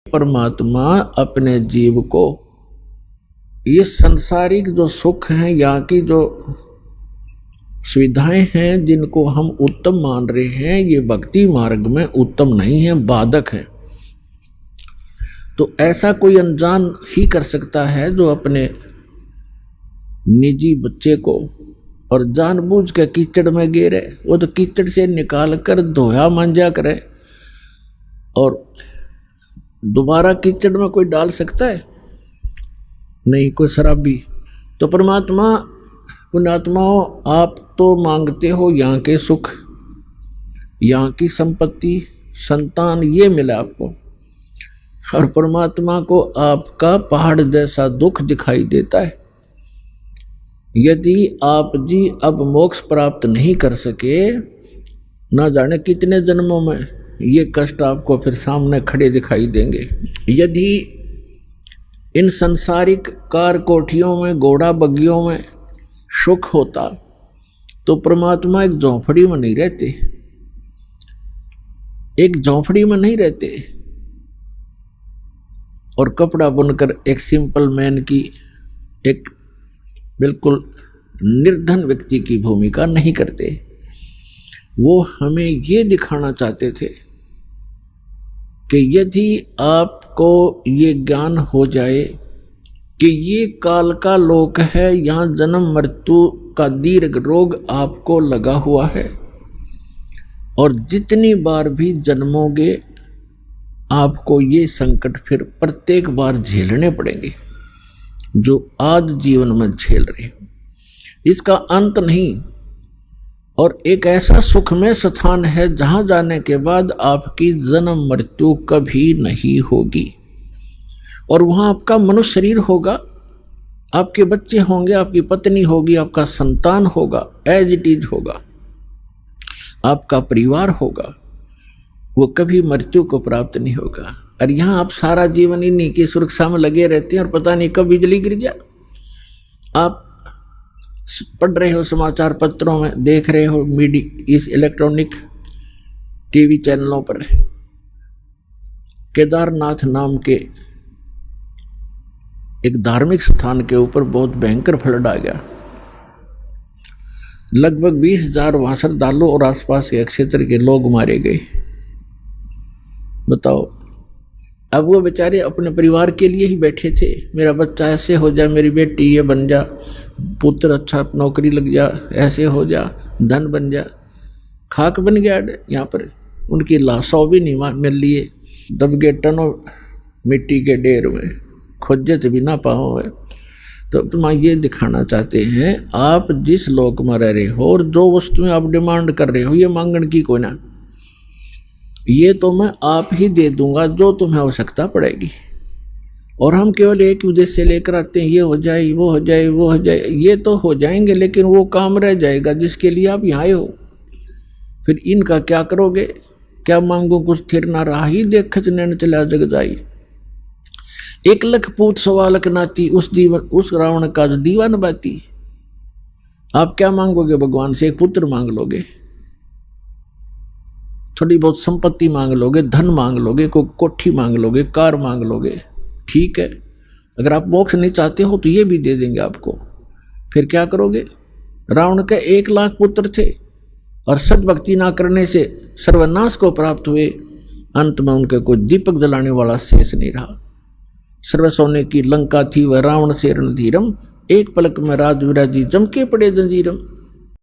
परमात्मा अपने जीव को ये संसारिक जो सुख हैं, यहाँ की जो सुविधाएं हैं जिनको हम उत्तम मान रहे हैं, ये भक्ति मार्ग में उत्तम नहीं है, बाधक है। तो ऐसा कोई अनजान ही कर सकता है जो अपने निजी बच्चे को और जानबूझ के कीचड़ में गिरे, वो तो कीचड़ से निकाल कर धोया मांजा करे, और दोबारा कीचड़ में कोई डाल सकता है? नहीं, कोई शराबी। तो परमात्मा पुण्यात्माओं, आप तो मांगते हो यहाँ के सुख, यहाँ की संपत्ति, संतान, ये मिला आपको, और परमात्मा को आपका पहाड़ जैसा दुख दिखाई देता है। यदि आप जी अब मोक्ष प्राप्त नहीं कर सके, ना जाने कितने जन्मों में ये कष्ट आपको फिर सामने खड़े दिखाई देंगे। यदि इन संसारिक कार कोठियों में, घोड़ा बग्गियों में सुख होता तो परमात्मा एक झोंपड़ी में नहीं रहते, एक झोंपड़ी में नहीं रहते और कपड़ा बुनकर एक सिंपल मैन की, एक बिल्कुल निर्धन व्यक्ति की भूमिका नहीं करते। वो हमें ये दिखाना चाहते थे कि यदि आपको ये ज्ञान हो जाए कि ये काल का लोक है, यहाँ जन्म मृत्यु का दीर्घ रोग आपको लगा हुआ है, और जितनी बार भी जन्मोगे आपको ये संकट फिर प्रत्येक बार झेलने पड़ेंगे जो आज जीवन में झेल रहे हो। इसका अंत नहीं, और एक ऐसा सुखमय स्थान है जहां जाने के बाद आपकी जन्म मृत्यु कभी नहीं होगी, और वहां आपका मनुष्य शरीर होगा, आपके बच्चे होंगे, आपकी पत्नी होगी, आपका संतान होगा, एज इट इज होगा, आपका परिवार होगा, वो कभी मृत्यु को प्राप्त नहीं होगा। और यहाँ आप सारा जीवन इन्हीं की सुरक्षा में लगे रहते हैं और पता नहीं कब बिजली गिर जाए। आप पढ़ रहे हो समाचार पत्रों में, देख रहे हो मीडिया, इस इलेक्ट्रॉनिक टीवी चैनलों पर केदारनाथ नाम के एक धार्मिक स्थान के ऊपर बहुत भयंकर फ्लड आ गया। लगभग 20,000 वहां श्रद्धालु और आसपास के क्षेत्र के लोग मारे गए। बताओ, अब वो बेचारे अपने परिवार के लिए ही बैठे थे, मेरा बच्चा ऐसे हो जा, मेरी बेटी ये बन जा, पुत्र अच्छा नौकरी लग जा, ऐसे हो जा, धन बन जा। खाक बन गया यहाँ पर, उनकी लाशों भी नहीं मिल लिए, दब गए टनों मिट्टी के ढेर में, खोजत भी ना पाओ है। तो तुम ये दिखाना चाहते हैं आप जिस लोक में रह रहे हो और जो वस्तुएं आप डिमांड कर रहे हो, ये मांगण की कोई ना, ये तो मैं आप ही दे दूंगा जो तुम्हें आवश्यकता पड़ेगी। और हम केवल एक उद्देश्य लेकर आते हैं, ये हो जाए, वो हो जाए, वो हो जाए। ये तो हो जाएंगे लेकिन वो काम रह जाएगा जिसके लिए आप यहाँ आए हो। फिर इनका क्या करोगे? क्या मांगो कुछ थिर ना रहा ही, देखत नैन चला जग जाई। 1 लाख पूत सवालक नाती, उस रावण का जो दीवान बाती। आप क्या मांगोगे भगवान से? एक पुत्र मांग लोगे, थोड़ी बहुत संपत्ति मांग लोगे, धन मांग लोगे, कोई कोठी मांग लोगे, कार मांग लोगे, ठीक है। अगर आप मोक्ष नहीं चाहते हो तो ये भी दे देंगे आपको। फिर क्या करोगे? रावण के 1 लाख पुत्र थे और सद्भक्ति ना करने से सर्वनाश को प्राप्त हुए। अंत में उनके कोई दीपक जलाने वाला शेष नहीं रहा। सर्व सोने की लंका थी वह रावण से रणधीरम, एक पलक में राज विराजी जमके पड़े जंजीरम।